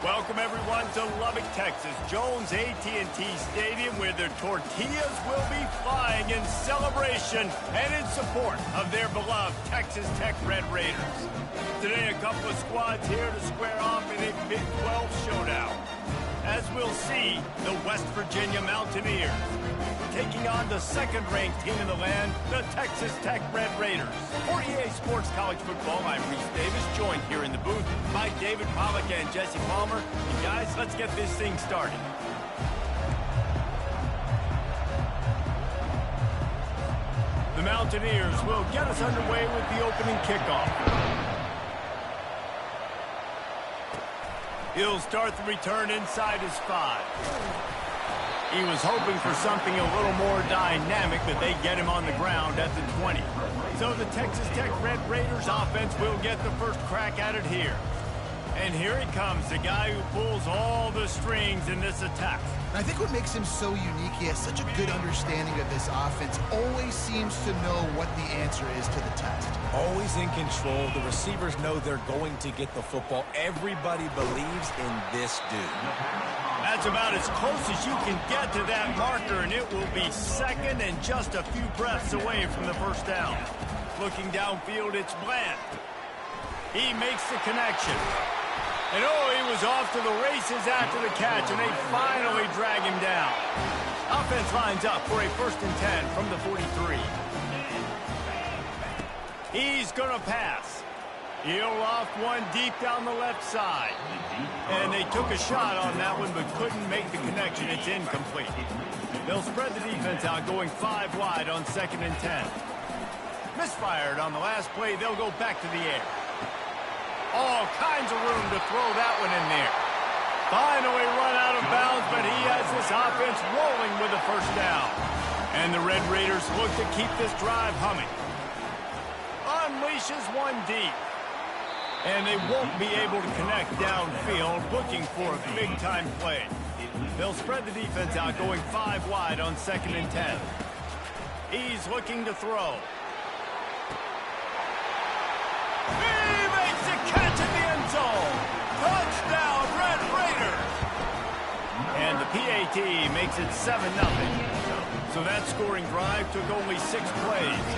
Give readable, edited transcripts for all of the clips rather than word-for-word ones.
Welcome, everyone, to Lubbock, Texas, Jones AT&T Stadium, where their tortillas will be flying in celebration and in support of their beloved Texas Tech Red Raiders. Today, a couple of squads here to square off in a Big 12 showdown. As we'll see, the West Virginia Mountaineers taking on the second-ranked team in the land, the Texas Tech Red Raiders. For EA Sports College Football, I'm Reese Davis, joined here in the booth by David Pollack and Jesse Palmer. And guys, let's get this thing started. The Mountaineers will get us underway with the opening kickoff. He'll start the return inside his 5. He was hoping for something a little more dynamic, but they get him on the ground at the 20. So the Texas Tech Red Raiders offense will get the first crack at it here. And here he comes, the guy who pulls all the strings in this attack. I think what makes him so unique, he has such a good understanding of this offense, always seems to know what the answer is to the test. Always in control. The receivers know they're going to get the football. Everybody believes in this dude. That's about as close as you can get to that marker, and it will be second and just a few breaths away from the first down. Looking downfield, it's Bland. He makes the connection. And oh, he was off to the races after the catch, and they finally drag him down. Offense lines up for a 1st and 10 from the 43. He's going to pass. He'll loft one deep down the left side. And they took a shot on that one, but couldn't make the connection. It's incomplete. They'll spread the defense out, going 5 wide on 2nd and 10. Misfired on the last play. They'll go back to the air. All kinds of room to throw that one in there. Finally run out of bounds, but he has this offense rolling with a 1st down. And the Red Raiders look to keep this drive humming. Unleashes one deep. And they won't be able to connect downfield, looking for a big-time play. They'll spread the defense out, going 5 wide on 2nd and 10. He's looking to throw. He makes the catch in the end zone. Touchdown, Red Raiders. And the PAT makes it 7-0. So that scoring drive took only 6 plays.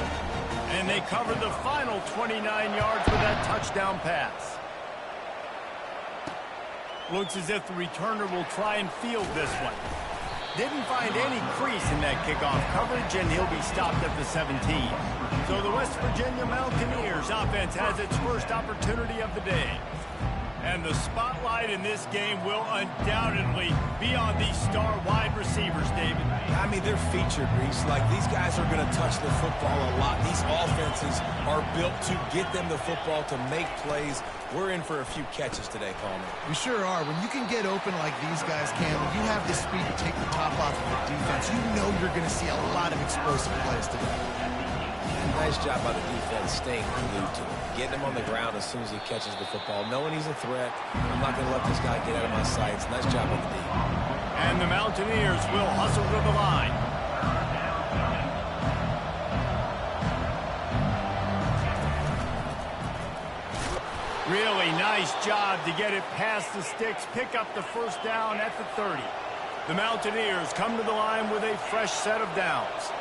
And they covered the final 29 yards with that touchdown pass. Looks as if the returner will try and field this one. Didn't find any crease in that kickoff coverage, and he'll be stopped at the 17. So the West Virginia Mountaineers offense has its first opportunity of the day. And the spotlight in this game will undoubtedly be on these star wide receivers, David. I mean, they're featured, Reese. Like, these guys are going to touch the football a lot. These offenses are built to get them the football, to make plays. We're in for a few catches today, Palmer. We sure are. When you can get open like these guys can, when you have the speed to take the top off of the defense, you know you're going to see a lot of explosive plays today. Nice job by the defense staying glued to him. Getting him on the ground as soon as he catches the football. Knowing he's a threat, I'm not going to let this guy get out of my sights. Nice job on the D. And the Mountaineers will hustle to the line. Really nice job to get it past the sticks, pick up the 1st down at the 30. The Mountaineers come to the line with a fresh set of downs.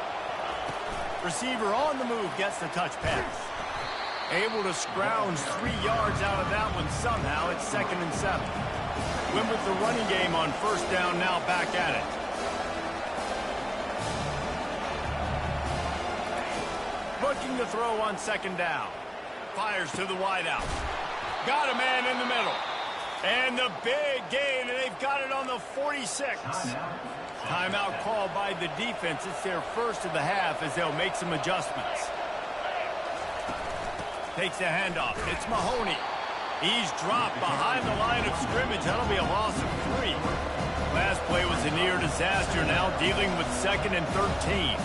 Receiver on the move gets the touch pass. Able to scrounge 3 yards out of that one somehow. It's 2nd and 7. Went with the running game on 1st down, now back at it. Looking to throw on 2nd down. Fires to the wideout. Got a man in the middle. And the big gain, and they've got it on the 46. Timeout called by the defense. It's their first of the half as they'll make some adjustments. Takes the handoff. It's Mahoney. He's dropped behind the line of scrimmage. That'll be a loss of 3. Last play was a near disaster. Now dealing with 2nd and 13.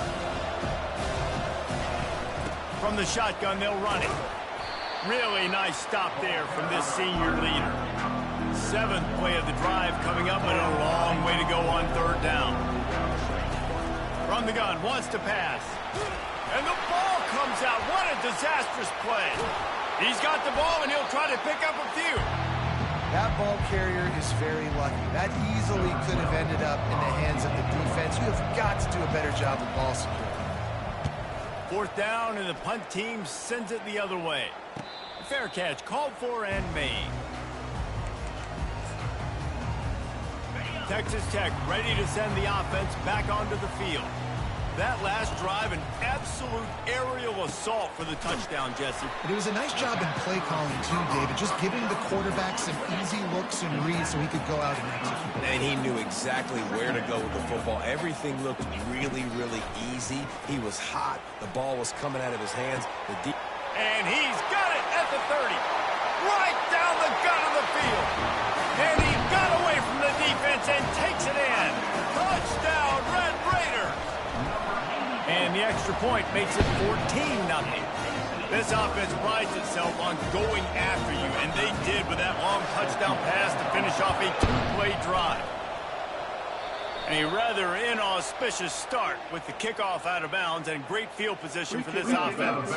From the shotgun, they'll run it. Really nice stop there from this senior leader. 7th play of the drive coming up, but a long way to go on 3rd down. From the gun, wants to pass. And the ball comes out. What a disastrous play. He's got the ball, and he'll try to pick up a few. That ball carrier is very lucky. That easily could have ended up in the hands of the defense. You have got to do a better job with ball security. 4th down, and the punt team sends it the other way. Fair catch called for and made. Texas Tech ready to send the offense back onto the field. That last drive, an absolute aerial assault for the touchdown, Jesse. But it was a nice job in play calling too, David, just giving the quarterback some easy looks and reads so he could go out and execute. And he knew exactly where to go with the football. Everything looked really, really easy. He was hot. The ball was coming out of his hands. And he's got it at the 30. Right down the gut of the field. And he got away from the defense and takes it in. Touchdown, Red Raider. And the extra point makes it 14-0. This offense prides itself on going after you, and they did with that long touchdown pass to finish off a 2-play drive. A rather inauspicious start with the kickoff out of bounds and great field position for this offense.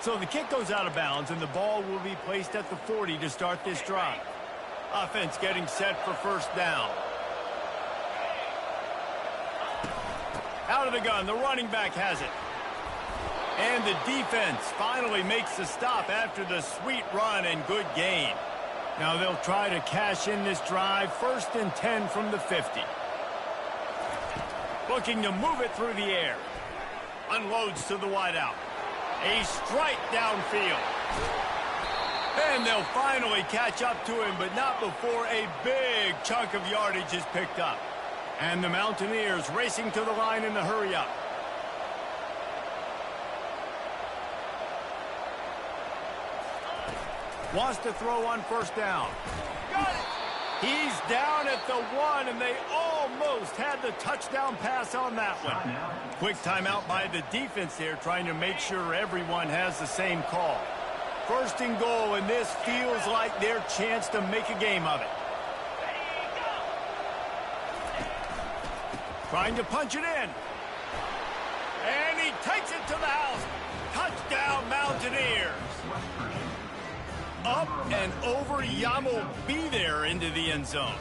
So the kick goes out of bounds, and the ball will be placed at the 40 to start this drive. Offense getting set for 1st down. Out of the gun, the running back has it. And the defense finally makes the stop after the sweet run and good gain. Now they'll try to cash in this drive. 1st and 10 from the 50. Looking to move it through the air. Unloads to the wideout. A strike downfield. And they'll finally catch up to him, but not before a big chunk of yardage is picked up. And the Mountaineers racing to the line in the hurry-up. Wants to throw on 1st down. Got it! He's down at the 1, and they almost had the touchdown pass on that one. Quick timeout by the defense there, trying to make sure everyone has the same call. 1st and goal, and this feels like their chance to make a game of it. Trying to punch it in. And he takes it to the house. Touchdown, Mountaineers. Up and over. Yam will be there into the end zone.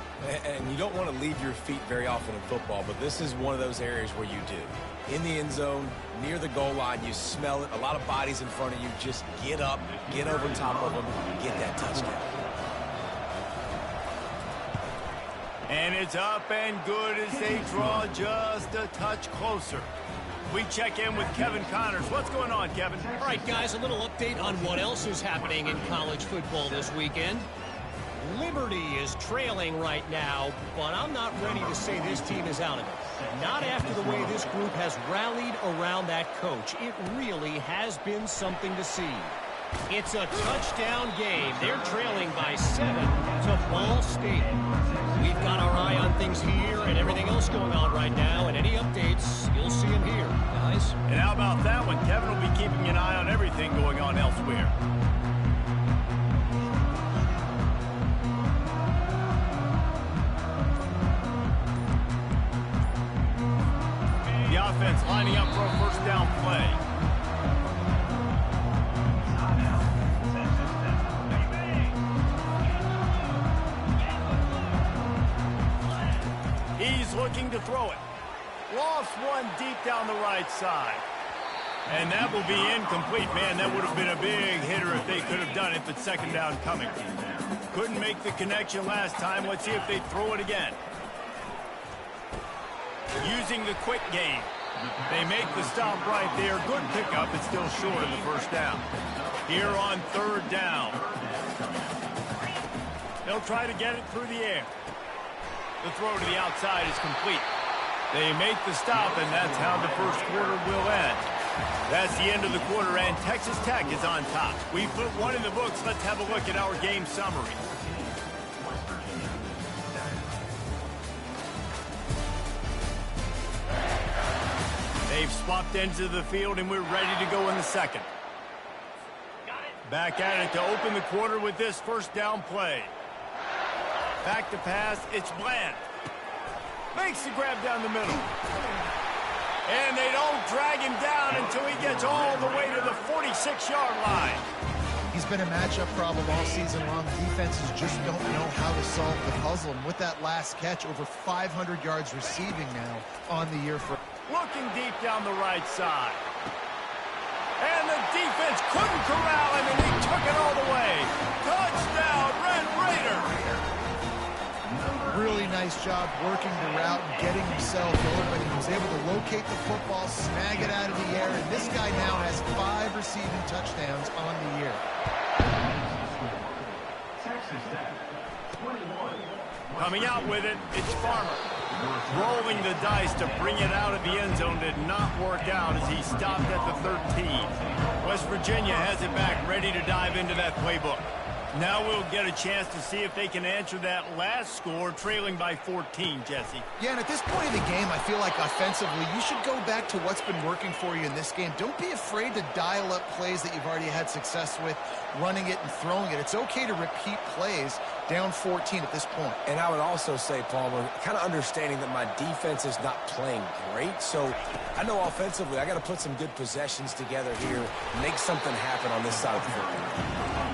And you don't want to leave your feet very often in football, but this is one of those areas where you do. In the end zone, near the goal line, you smell it. A lot of bodies in front of you. Just get up, get over top of them, and get that touchdown. And it's up and good as they draw just a touch closer. We check in with Kevin Connors. What's going on, Kevin? All right, guys, a little update on what else is happening in college football this weekend. Liberty is trailing right now, but I'm not ready to say this team is out of it. Not after the way this group has rallied around that coach. It really has been something to see. It's a touchdown game. They're trailing by 7 to Ball State. We've got our eye on things here and everything else going on right now, and any updates, you'll see them here, guys. And how about that one? Kevin will be keeping an eye on everything going on elsewhere. The offense lining up for a 1st down play. He's looking to throw it. Lost one deep down the right side. And that will be incomplete. Man, that would have been a big hitter if they could have done it, but 2nd down coming. Couldn't make the connection last time. Let's see if they throw it again. Using the quick game. They make the stop right there. Good pickup, but still short of the 1st down. Here on 3rd down. They'll try to get it through the air. The throw to the outside is complete. They make the stop, and that's how the 1st quarter will end. That's the end of the quarter, and Texas Tech is on top. We put one in the books. Let's have a look at our game summary. They've swapped ends of the field, and we're ready to go in the 2nd. Back at it to open the quarter with this 1st down play. Back to pass, it's Bland. Makes the grab down the middle. And they don't drag him down until he gets all the way to the 46-yard line. He's been a matchup problem all season long. Defenses just don't know how to solve the puzzle. And with that last catch, over 500 yards receiving now on the year for... Looking deep down the right side. And the defense couldn't corral him, and he took it all the way. Touchdown, Red Raider! Really nice job working the route and getting himself open. He was able to locate the football, snag it out of the air, and this guy now has 5 receiving touchdowns on the year. Coming out with it, it's Farmer. Rolling the dice to bring it out of the end zone did not work out as he stopped at the 13. West Virginia has it back, ready to dive into that playbook. Now we'll get a chance to see if they can answer that last score, trailing by 14, Jesse. Yeah, and at this point in the game, I feel like offensively, you should go back to what's been working for you in this game. Don't be afraid to dial up plays that you've already had success with, running it and throwing it. It's okay to repeat plays down 14 at this point. And I would also say, Palmer, kind of understanding that my defense is not playing great. So I know offensively, I got to put some good possessions together here, make something happen on this side of the football.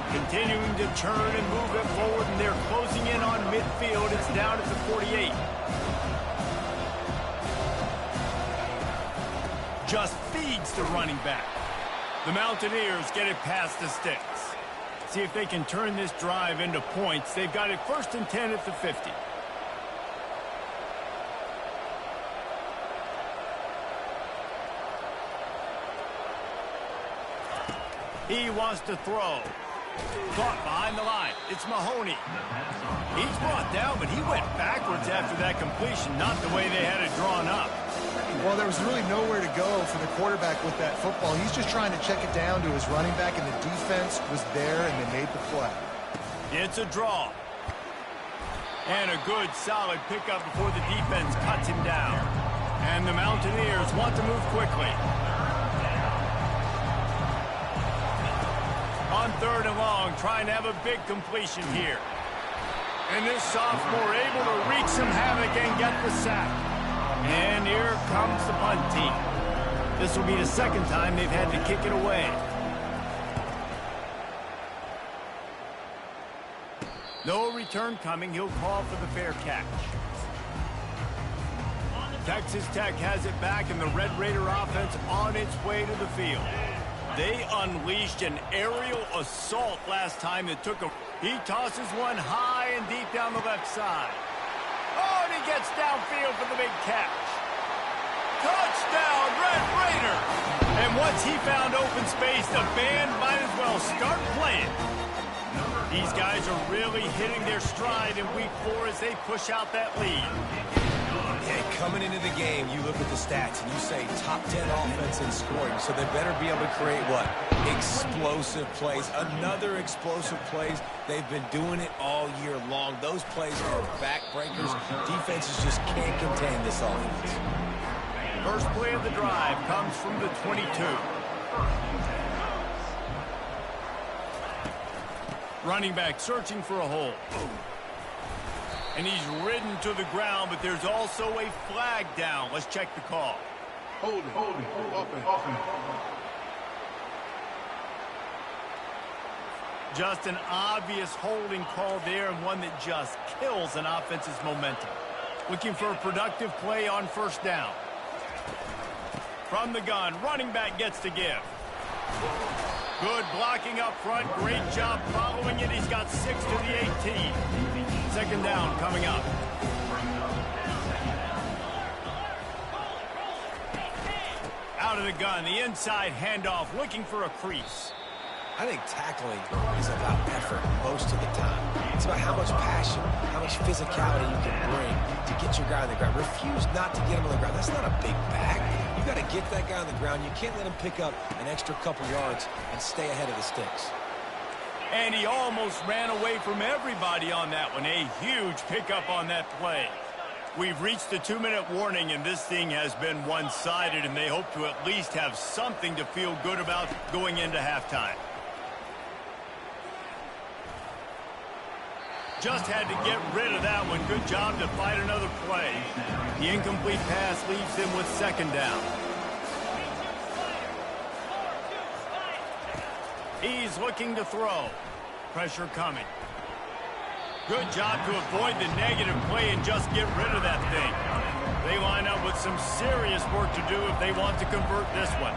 Continuing to turn and move it forward, and they're closing in on midfield. It's down at the 48. Just feeds the running back. The Mountaineers get it past the sticks. See if they can turn this drive into points. They've got it 1st and 10 at the 50. He wants to throw. Caught behind the line. It's Mahoney. He's brought down, but he went backwards after that completion, not the way they had it drawn up. Well, there was really nowhere to go for the quarterback with that football. He's just trying to check it down to his running back, and the defense was there, and they made the play. It's a draw. And a good, solid pickup before the defense cuts him down. And the Mountaineers want to move quickly. On 3rd and long, trying to have a big completion here. And this sophomore able to wreak some havoc and get the sack. And here comes the punt team. This will be the 2nd time they've had to kick it away. No return coming. He'll call for the fair catch. Texas Tech has it back, and the Red Raider offense on its way to the field. They unleashed an aerial assault last time that took a... He tosses one high and deep down the left side. Oh, and he gets downfield for the big catch. Touchdown, Red Raider! And once he found open space, the band might as well start playing. These guys are really hitting their stride in week 4 as they push out that lead. Yeah, coming into the game, you look at the stats and you say top 10 offense in scoring, so they better be able to create what? Explosive plays. Another explosive plays. They've been doing it all year long. Those plays are backbreakers. Defenses just can't contain this offense. First play of the drive comes from the 22. Running back searching for a hole. And he's ridden to the ground, but there's also a flag down. Let's check the call. Holding. Offense. Just an obvious holding call there, and one that just kills an offense's momentum. Looking for a productive play on 1st down. From the gun, running back gets to give. Good blocking up front. Great job following it. He's got 6 to the 18. 2nd down coming up. Out of the gun, the inside handoff, looking for a crease. I think tackling is about effort most of the time. It's about how much passion, how much physicality you can bring to get your guy on the ground. Refuse not to get him on the ground. That's not a big back. You got to get that guy on the ground. You can't let him pick up an extra couple yards and stay ahead of the sticks. And he almost ran away from everybody on that one. A huge pickup on that play. We've reached the 2-minute warning, and this thing has been one-sided, and they hope to at least have something to feel good about going into halftime. Just had to get rid of that one. Good job to fight another play. The incomplete pass leaves him with 2nd down. He's looking to throw. Pressure coming. Good job to avoid the negative play and just get rid of that thing. They line up with some serious work to do if they want to convert this one.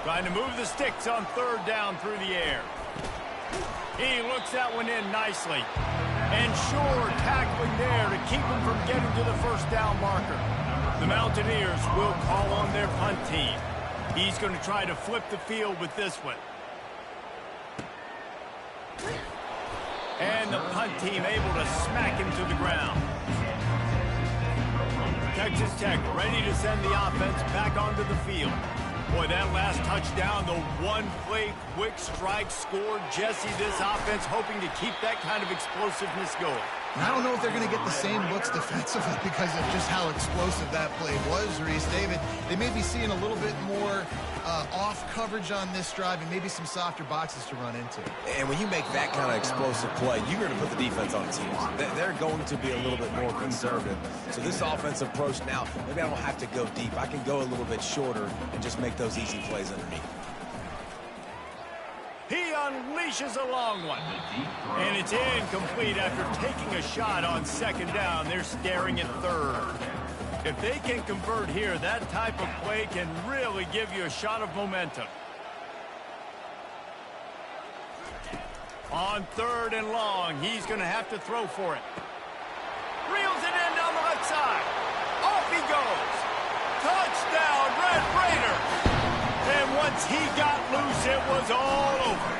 Trying to move the sticks on third down through the air. He looks that one in nicely. And sure, tackling there to keep him from getting to the first down marker. The Mountaineers will call on their punt team. He's going to try to flip the field with this one. And the punt team able to smack him to the ground. Texas Tech ready to send the offense back onto the field. Boy, that last touchdown, the one-play quick strike score. Jesse, this offense hoping to keep that kind of explosiveness going. And I don't know if they're going to get the same looks defensively because of just how explosive that play was, Reese. David, they may be seeing a little bit more off coverage on this drive and maybe some softer boxes to run into. And when you make that kind of explosive play, you're going to put the defense on its heels. They're going to be a little bit more conservative. So this offensive approach now, maybe I don't have to go deep. I can go a little bit shorter and just make those easy plays underneath. He unleashes a long one. And it's incomplete after taking a shot on second down. They're staring at third. If they can convert here, that type of play can really give you a shot of momentum. On third and long, he's going to have to throw for it. Reels it in down the left side. Off he goes. Touchdown, Red Raiders. And once he got loose, it was all over.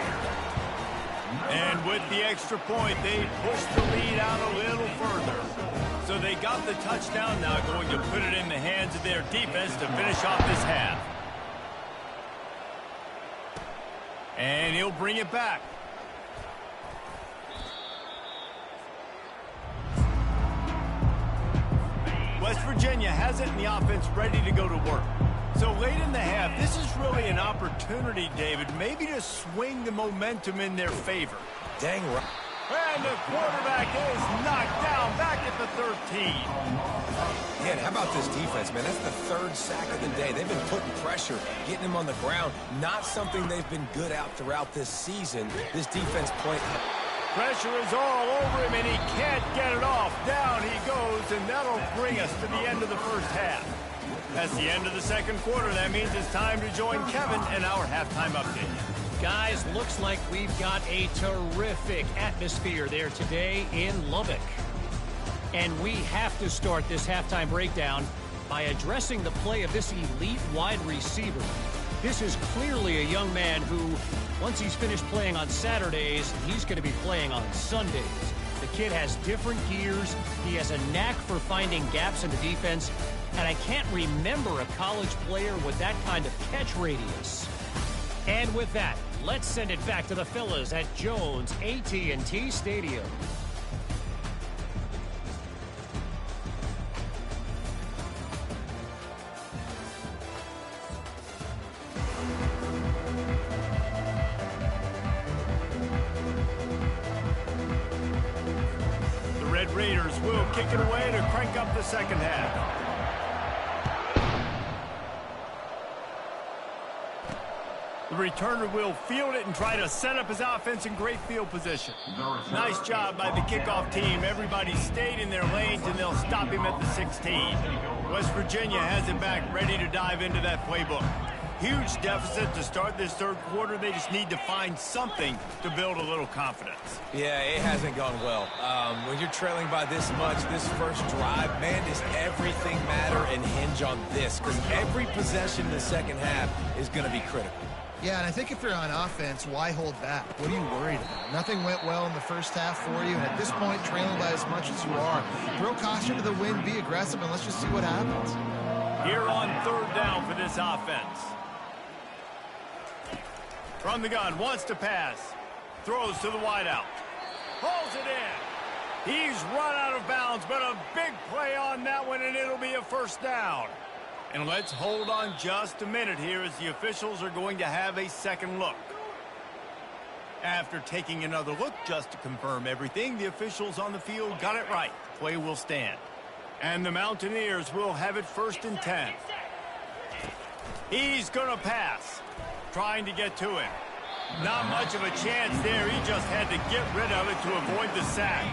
And with the extra point, they pushed the lead out a little further. So they got the touchdown, now going to put it in the hands of their defense to finish off this half. And he'll bring it back. West Virginia has it in the offense ready to go to work. So late in the half, this is really an opportunity, David, maybe to swing the momentum in their favor. Dang right. And the quarterback is knocked down back at the 13. Man, how about this defense, man? That's the third sack of the day. They've been putting pressure, getting him on the ground. Not something they've been good at throughout this season. This defense playing. Pressure is all over him, and he can't get it off. Down he goes, and that'll bring us to the end of the first half. That's the end of the second quarter. That means it's time to join Kevin in our halftime update. Guys, looks like we've got a terrific atmosphere there today in Lubbock. And we have to start this halftime breakdown by addressing the play of this elite wide receiver. This is clearly a young man who, once he's finished playing on Saturdays, he's going to be playing on Sundays. The kid has different gears. He has a knack for finding gaps in the defense. And I can't remember a college player with that kind of catch radius. And with that, let's send it back to the fellas at Jones AT&T Stadium. The Red Raiders will kick it away to crank up the second half. The returner will field it and try to set up his offense in great field position. Nice job by the kickoff team. Everybody stayed in their lanes, and they'll stop him at the 16. West Virginia has it back, ready to dive into that playbook. Huge deficit to start this third quarter. They just need to find something to build a little confidence. Yeah, it hasn't gone well. When you're trailing by this much, this first drive, man, does everything matter and hinge on this? Because every possession in the second half is going to be critical. Yeah, and I think if you're on offense, why hold back? What are you worried about? Nothing went well in the first half for you, and at this point, trailing by as much as you are, throw caution to the wind, be aggressive, and let's just see what happens. Here on third down for this offense. From the gun, wants to pass. Throws to the wideout. Pulls it in. He's run out of bounds, but a big play on that one, and it'll be a first down. And let's hold on just a minute here as the officials are going to have a second look. After taking another look just to confirm everything, the officials on the field got it right. Play will stand. And the Mountaineers will have it 1st and 10. He's going to pass. trying to get to him. Not much of a chance there. He just had to get rid of it to avoid the sack.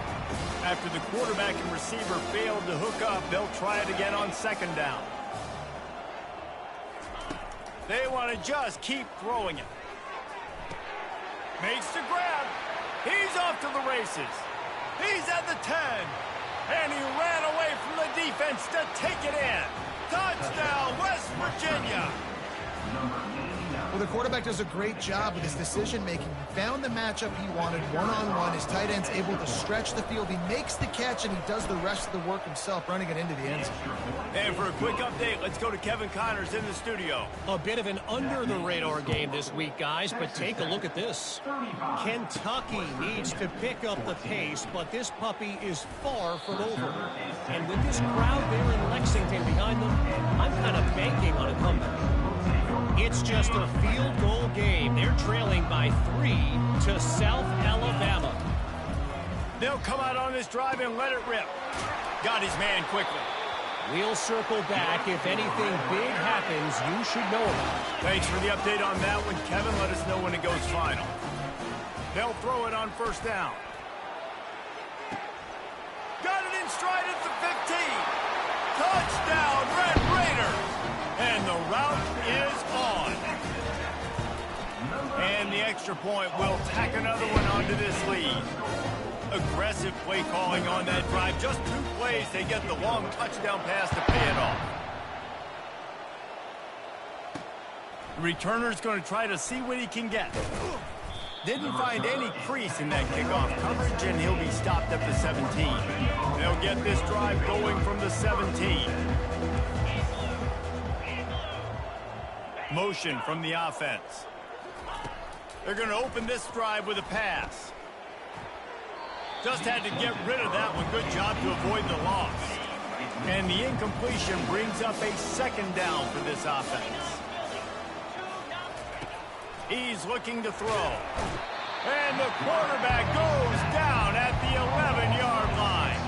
After the quarterback and receiver failed to hook up, they'll try it again on second down. They want to just keep throwing it. Makes the grab. He's off to the races. He's at the 10. And he ran away from the defense to take it in. Touchdown, West Virginia. Well, the quarterback does a great job with his decision-making. He found the matchup he wanted one-on-one. His tight end's able to stretch the field. He makes the catch, and he does the rest of the work himself, running it into the end zone. And for a quick update, let's go to Kevin Connors in the studio. A bit of an under-the-radar game this week, guys, but take a look at this. Kentucky needs to pick up the pace, but this puppy is far from over. And with this crowd there in Lexington behind them, I'm kind of banking on a comeback. It's just a field goal game. They're trailing by 3 to South Alabama. They'll come out on this drive and let it rip. Got his man quickly. We'll circle back. If anything big happens, you should know about it. Thanks for the update on that one, Kevin. Let us know when it goes final. They'll throw it on first down. Got it in stride at the 15. Touchdown, Red Raiders. And the route is on. And the extra point will tack another one onto this lead. Aggressive play calling on that drive. Just 2 plays, they get the long touchdown pass to pay it off. The returner's going to try to see what he can get. Didn't find any crease in that kickoff coverage, and he'll be stopped at the 17. They'll get this drive going from the 17. Motion from the offense. They're going to open this drive with a pass. Just had to get rid of that one. Good job to avoid the loss. And the incompletion brings up a second down for this offense. He's looking to throw. And the quarterback goes down at the 11-yard line.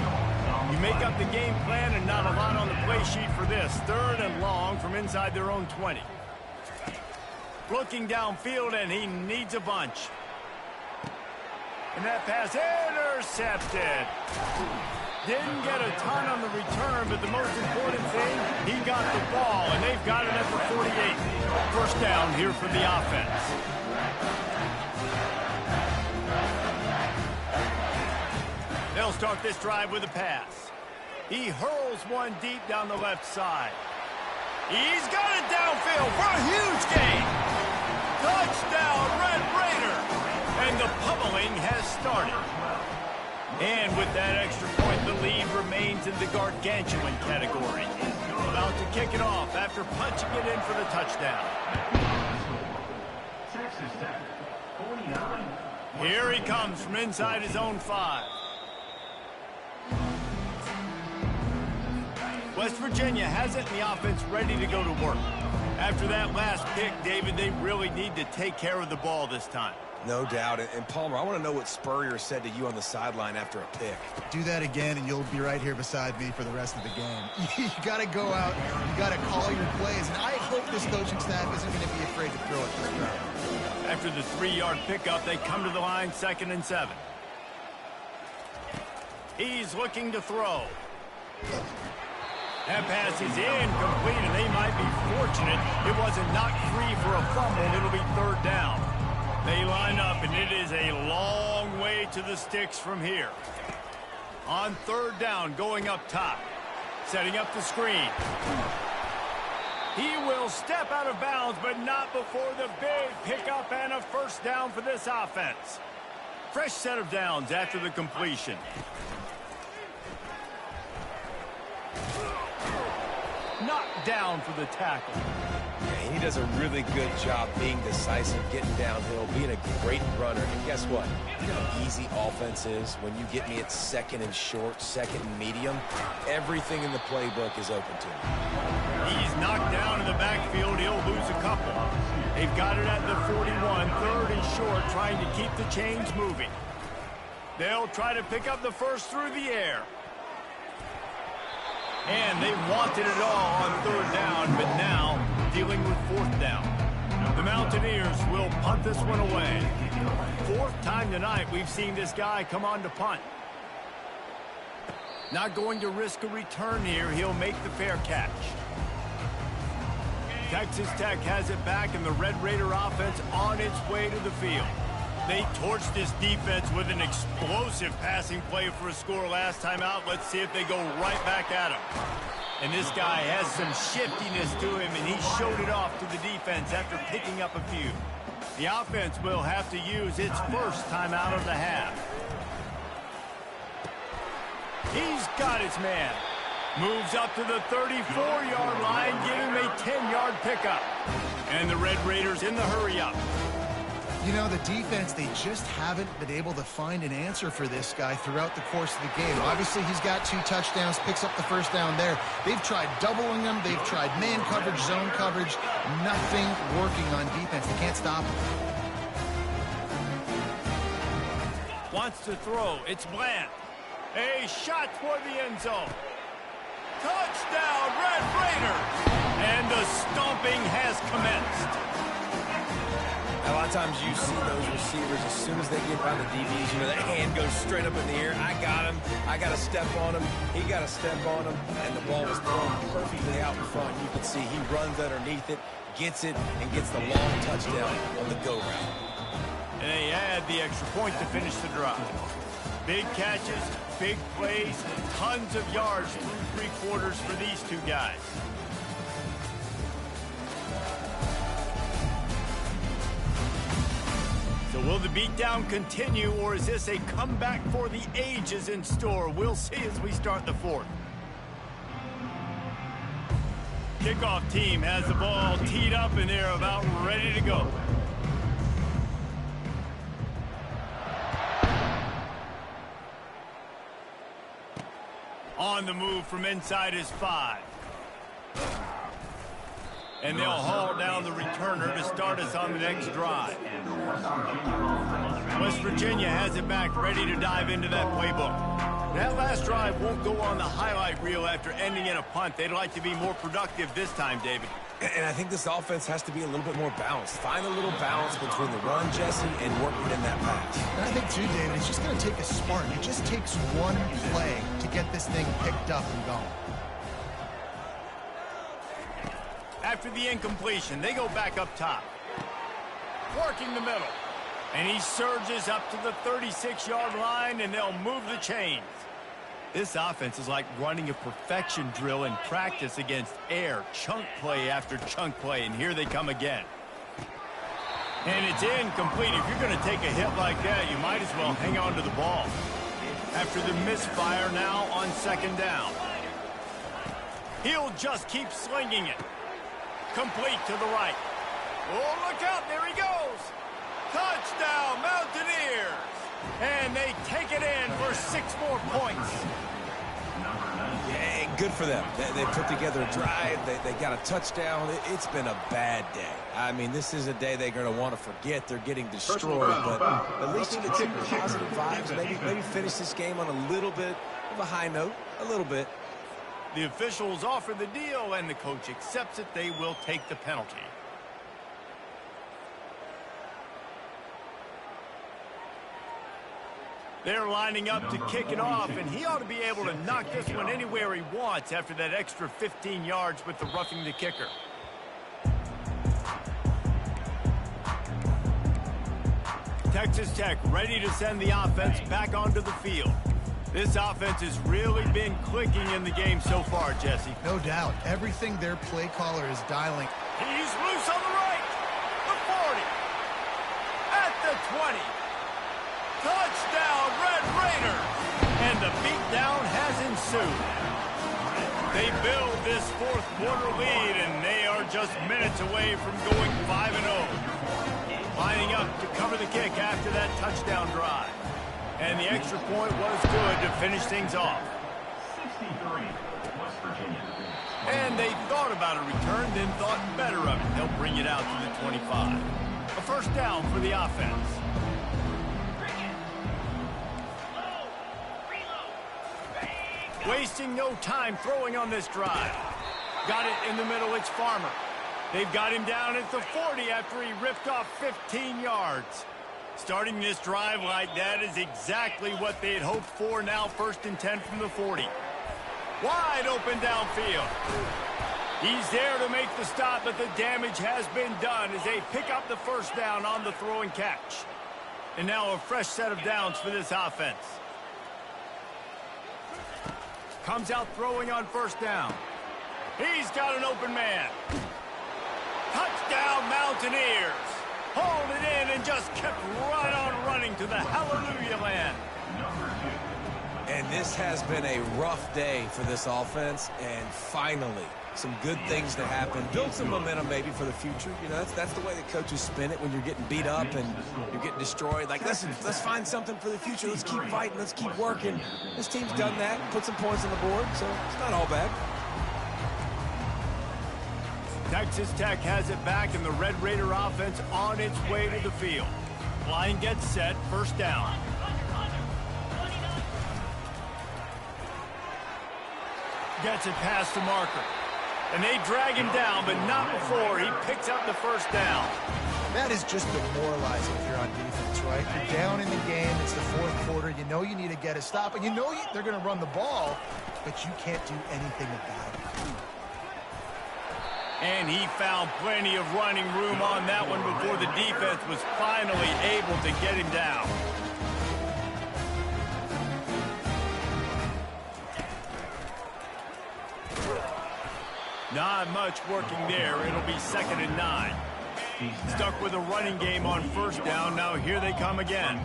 You make up the game plan and not a lot on the play sheet for this. 3rd and long from inside their own 20. Looking downfield, and he needs a bunch. And that pass intercepted. Didn't get a ton on the return, but the most important thing, he got the ball, and they've got it at the 48. First down here for the offense. They'll start this drive with a pass. He hurls one deep down the left side. He's got it downfield for a huge gain. Touchdown, Red Raiders. And the pummeling has started. And with that extra point, the lead remains in the gargantuan category. About to kick it off after punching it in for the touchdown. Here he comes from inside his own 5. West Virginia has it in the offense ready to go to work. After that last pick, David, they really need to take care of the ball this time. No doubt. And Palmer, I want to know what Spurrier said to you on the sideline after a pick. Do that again, and you'll be right here beside me for the rest of the game. You got to go out. You got to call your plays. And I hope this coaching staff isn't going to be afraid to throw it this drive. After the 3-yard pickup, they come to the line, 2nd and 7. He's looking to throw. That pass is incomplete, and they might be fortunate it wasn't knocked free for a fumble. It'll be 3rd down. They line up, and it is a long way to the sticks from here. On 3rd down, going up top. Setting up the screen. He will step out of bounds, but not before the big pickup and a first down for this offense. Fresh set of downs after the completion. Knocked down for the tackle. Yeah, he does a really good job being decisive, getting downhill, being a great runner. And guess what? You know how easy offense is when you get me at 2nd and short, 2nd and medium. Everything in the playbook is open to him. He's knocked down in the backfield. He'll lose a couple. They've got it at the 41, 3rd and short, trying to keep the chains moving. They'll try to pick up the first through the air. And they wanted it all on 3rd down, but now dealing with 4th down. The Mountaineers will punt this one away. Fourth time tonight we've seen this guy come on to punt. Not going to risk a return here. He'll make the fair catch. Texas Tech has it back, and the Red Raider offense on its way to the field. They torched this defense with an explosive passing play for a score last time out. Let's see if they go right back at him. And this guy has some shiftiness to him, and he showed it off to the defense after picking up a few. The offense will have to use its first timeout of the half. He's got his man. Moves up to the 34-yard line, giving him a 10-yard pickup. And the Red Raiders in the hurry-up. You know, the defense, they just haven't been able to find an answer for this guy throughout the course of the game. Obviously, he's got 2 touchdowns, picks up the first down there. They've tried doubling him. They've tried man coverage, zone coverage. Nothing working on defense. They can't stop him. Wants to throw. It's Bland. A shot toward the end zone. Touchdown, Red Raiders! And the stomping has commenced. A lot of times you see those receivers, as soon as they get by the DBs, you know, that hand goes straight up in the air. I got him. I got to step on him. He got to step on him. And the ball was thrown perfectly out in front. You can see he runs underneath it, gets it, and gets the long touchdown on the go route. And they add the extra point to finish the drive. Big catches, big plays, tons of yards through 3 quarters for these 2 guys. So will the beatdown continue, or is this a comeback for the ages in store? We'll see as we start the 4th. Kickoff team has the ball teed up, and they're about ready to go. On the move from inside his 5. And they'll haul down the returner to start us on the next drive. West Virginia has it back, ready to dive into that playbook. That last drive won't go on the highlight reel after ending in a punt. They'd like to be more productive this time, David. And I think this offense has to be a little bit more balanced. Find a little balance between the run, Jesse, and working in that pass. And I think, too, David, it's just going to take a spark. It just takes one play to get this thing picked up and going. After the incompletion, they go back up top. Working the middle. And he surges up to the 36-yard line, and they'll move the chains. This offense is like running a perfection drill in practice against air. Chunk play after chunk play, and here they come again. And it's incomplete. If you're going to take a hit like that, you might as well hang on to the ball. After the misfire now on 2nd down. He'll just keep slinging it. Complete to the right. Oh, look out. There he goes. Touchdown, Mountaineers. And they take it in for 6 more points. Yeah, good for them. They put together a drive. They got a touchdown. It's been a bad day. I mean, this is a day they're going to want to forget. They're getting destroyed. But at least you get some positive vibes. Maybe finish this game on a little bit of a high note. A little bit. The officials offer the deal, and the coach accepts it. They will take the penalty. They're lining up to kick it off, and he ought to be able to knock this one anywhere he wants after that extra 15 yards with the roughing the kicker. Texas Tech ready to send the offense back onto the field. This offense has really been clicking in the game so far, Jesse. No doubt. Everything their play caller is dialing. He's loose on the right. The 40. At the 20. Touchdown, Red Raiders. And the beatdown has ensued. They build this 4th quarter lead, and they are just minutes away from going 5-0. Lining up to cover the kick after that touchdown drive. And the extra point was good to finish things off. And they thought about a return, then thought better of it. They'll bring it out to the 25. A first down for the offense. Wasting no time throwing on this drive. Got it in the middle, it's Farmer. They've got him down at the 40 after he ripped off 15 yards. Starting this drive like that is exactly what they had hoped for. Now 1st and 10 from the 40. Wide open downfield. He's there to make the stop, but the damage has been done as they pick up the 1st down on the throw and catch. And now a fresh set of downs for this offense. Comes out throwing on 1st down. He's got an open man. Touchdown Mountaineers. Hauled it in and just kept right on running to the hallelujah land. And this has been a rough day for this offense, and finally some good things to happen. Build some momentum maybe for the future. You know, that's the way the coaches spin it when you're getting beat up and you're getting destroyed. Like, listen, let's find something for the future. Let's keep fighting. Let's keep working. This team's done that, put some points on the board, so it's not all bad. Texas Tech has it back, and the Red Raider offense on its way to the field. Line gets set, 1st down. Gets it past the marker. And they drag him down, but not before he picks up the 1st down. That is just demoralizing if you're on defense, right? You're down in the game. It's the 4th quarter. You know you need to get a stop, and you know they're going to run the ball, but you can't do anything about it. And he found plenty of running room on that one before the defense was finally able to get him down. Not much working there. It'll be 2nd and 9. Stuck with a running game on 1st down. Now here they come again.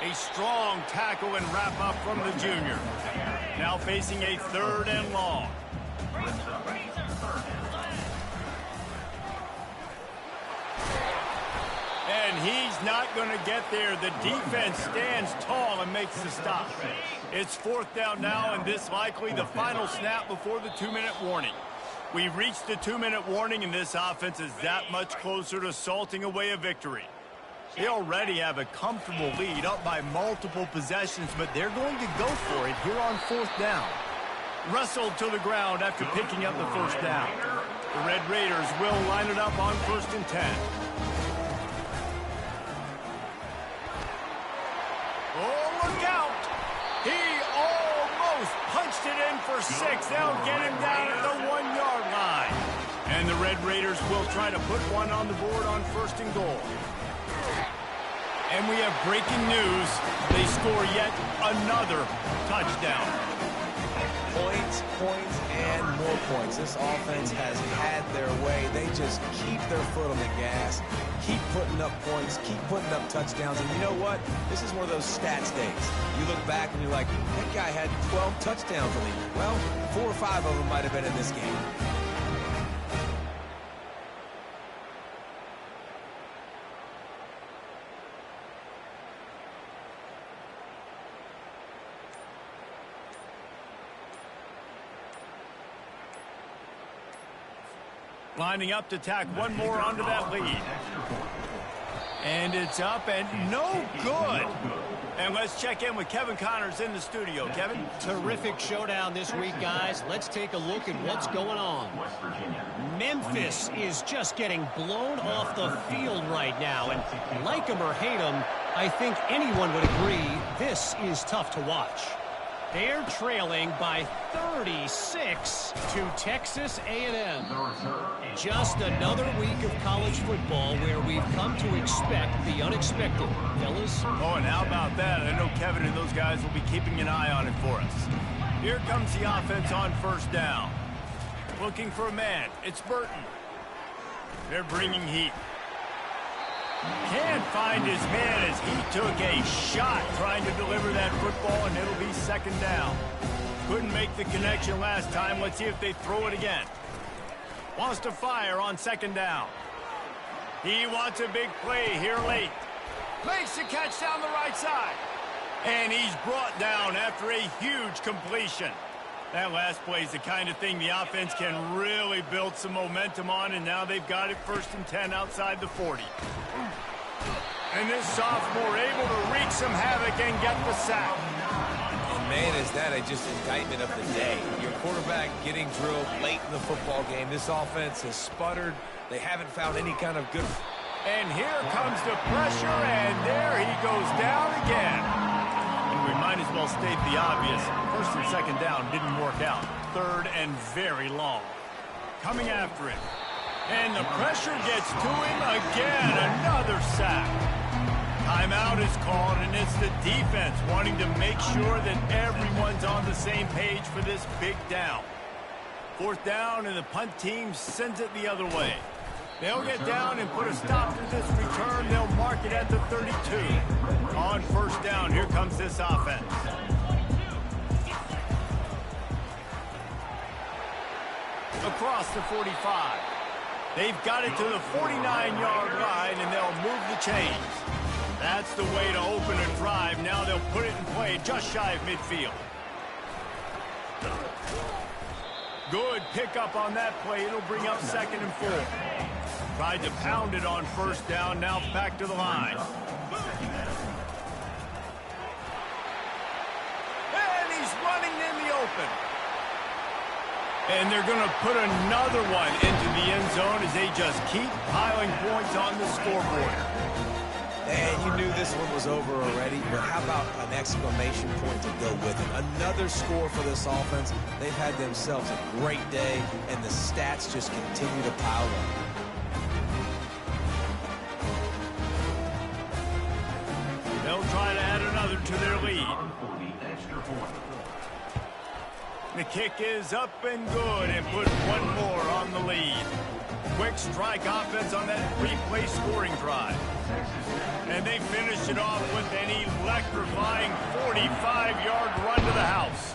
A strong tackle and wrap up from the junior. Now facing a 3rd and long. And he's not going to get there. The defense stands tall and makes the stop. It's 4th down now, and this likely the final snap before the 2-minute warning. We've reached the 2-minute warning, and this offense is that much closer to salting away a victory. They already have a comfortable lead, up by multiple possessions, but they're going to go for it here on 4th down. Wrestled to the ground after picking up the 1st down. The Red Raiders will line it up on 1st and 10. Oh, look out! He almost punched it in for 6. They'll get him down at the 1-yard line. And the Red Raiders will try to put one on the board on 1st and goal. And we have breaking news. They score yet another touchdown. Points, and more points. This offense has had their way. They just keep their foot on the gas, keep putting up points, keep putting up touchdowns. And you know what? This is one of those stats days. You look back and you're like, that guy had 12 touchdowns in the year. Well, 4 or 5 of them might have been in this game. Lining up to tack one more onto that lead. And it's up and no good. And let's check in with Kevin Connors in the studio. Kevin? Terrific showdown this week, guys. Let's take a look at what's going on. Memphis is just getting blown off the field right now. And like him or hate him, I think anyone would agree this is tough to watch. They're trailing by 36 to Texas A&M. Just another week of college football where we've come to expect the unexpected, fellas. Oh, and how about that? I know Kevin and those guys will be keeping an eye on it for us. Here comes the offense on 1st down. Looking for a man. It's Burton. They're bringing heat. Can't find his man as he took a shot trying to deliver that football, and it'll be 2nd down. Couldn't make the connection last time. Let's see if they throw it again. Wants to fire on 2nd down. He wants a big play here late. Makes the catch down the right side. And he's brought down after a huge completion. That last play is the kind of thing the offense can really build some momentum on, and now they've got it 1st and 10 outside the 40. And this sophomore able to wreak some havoc and get the sack. And Man, is that just indictment of the day. Your quarterback getting drilled late in the football game. This offense has sputtered. They haven't found any kind of good... And here comes the pressure, and there he goes down again. And we might as well state the obvious. First and second down didn't work out. Third and very long. Coming after it. And the pressure gets to him again. Another sack. Timeout is called, and it's the defense wanting to make sure that everyone's on the same page for this big down. Fourth down, and the punt team sends it the other way. They'll get down and put a stop to this return. They'll mark it at the 32. On first down, here comes this offense. Across the 45. They've got it to the 49-yard line, and they'll move the chains. That's the way to open a drive. Now they'll put it in play just shy of midfield. Good pickup on that play. It'll bring up 2nd and 4. Tried to pound it on first down. Now back to the line. And he's running in the open. And they're going to put another one into the end zone as they just keep piling points on the scoreboard. And you knew this one was over already, but how about an exclamation point to go with it? Another score for this offense. They've had themselves a great day, and the stats just continue to pile up. They'll try to add another to their lead. The kick is up and good, and put one more on the lead. Quick strike offense on that replay scoring drive. And they finish it off with an electrifying 45-yard run to the house.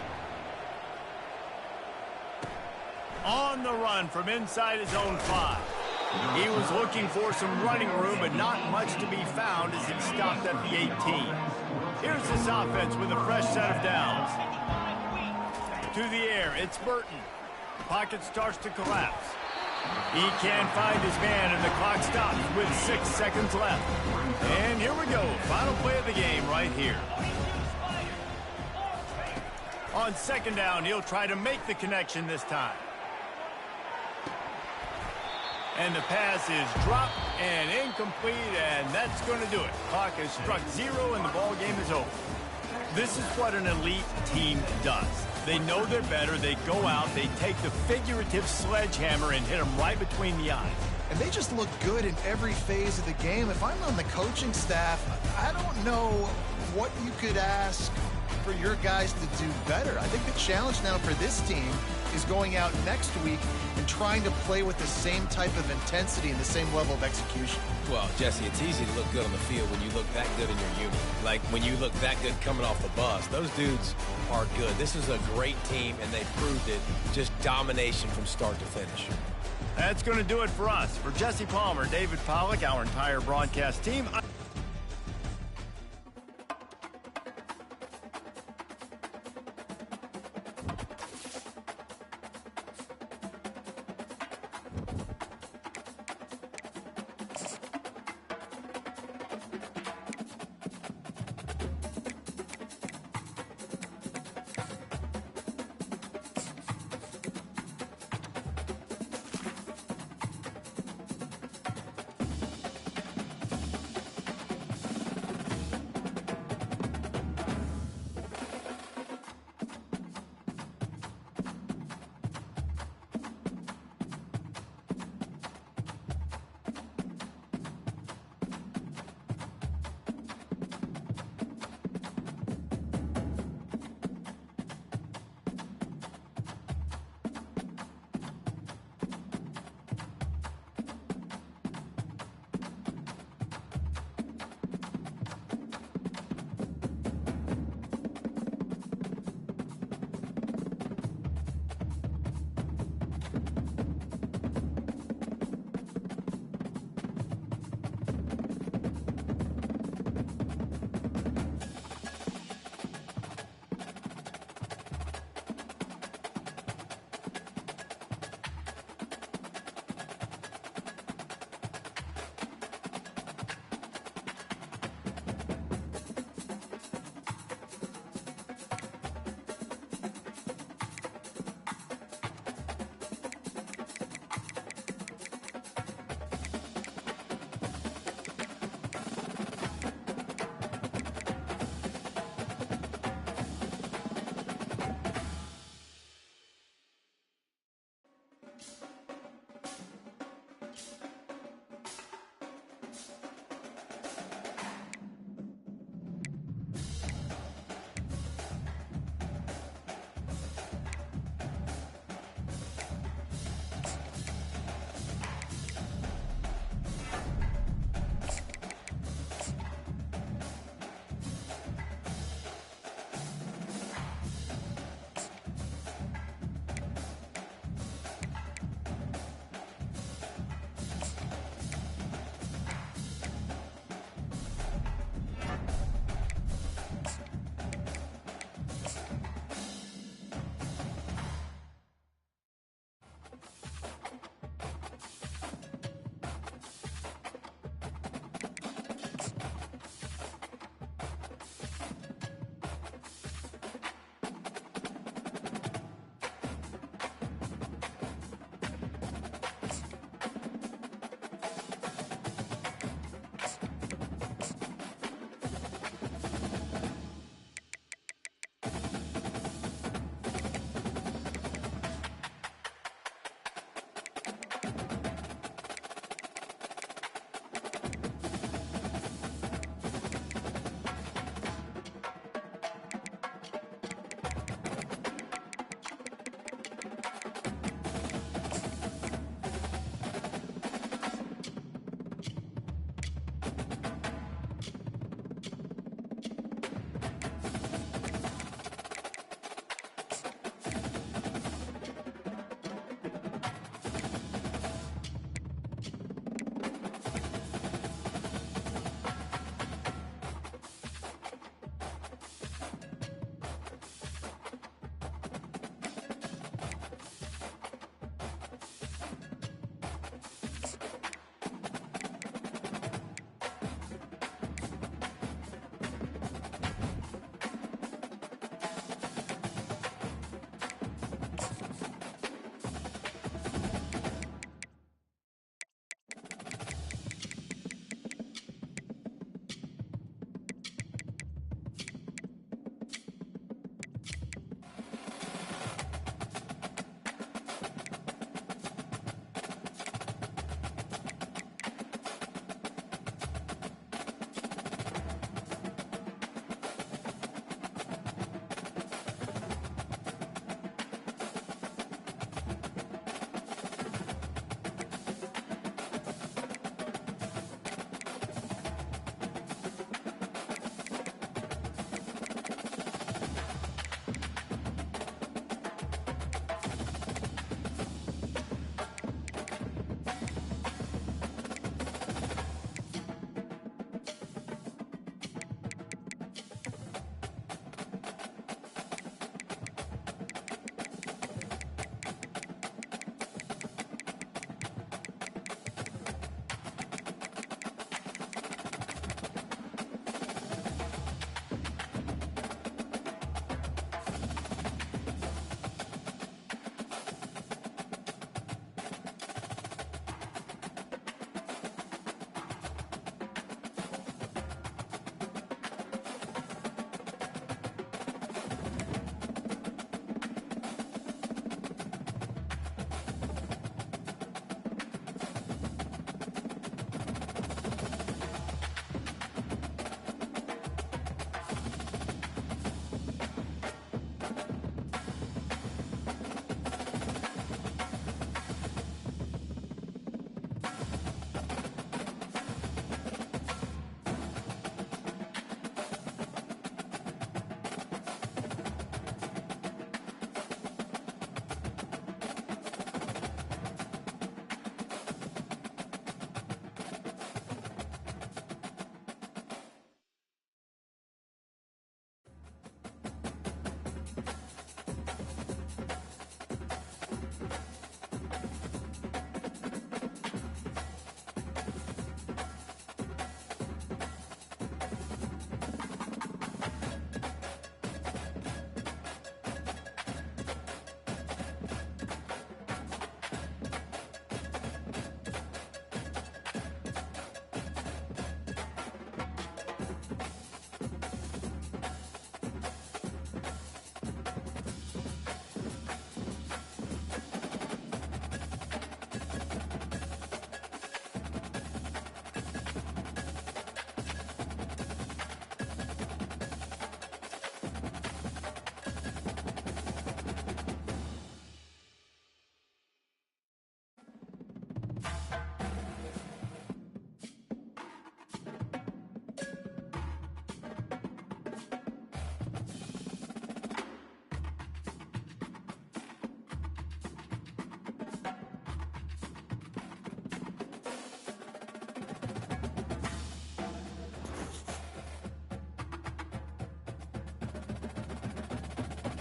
On the run from inside his own 5. He was looking for some running room, but not much to be found as he stopped at the 18. Here's this offense with a fresh set of downs. To the air, it's Burton. Pocket starts to collapse. He can't find his man, and the clock stops with 6 seconds left. And here we go. Final play of the game right here. On second down, he'll try to make the connection this time. And the pass is dropped and incomplete, and that's going to do it. Clock has struck 0, and the ball game is over. This is what an elite team does. They know they're better. They go out. They take the figurative sledgehammer and hit them right between the eyes. And they just look good in every phase of the game. If I'm on the coaching staff, I don't know what you could ask for your guys to do better. I think the challenge now for this team is going out next week and trying to play with the same type of intensity and the same level of execution. Well, Jesse, it's easy to look good on the field when you look that good in your unit. Like when you look that good coming off the bus. Those dudes are good. This is a great team, and they proved it. Just domination from start to finish. That's going to do it for us. For Jesse Palmer, David Pollack, our entire broadcast team.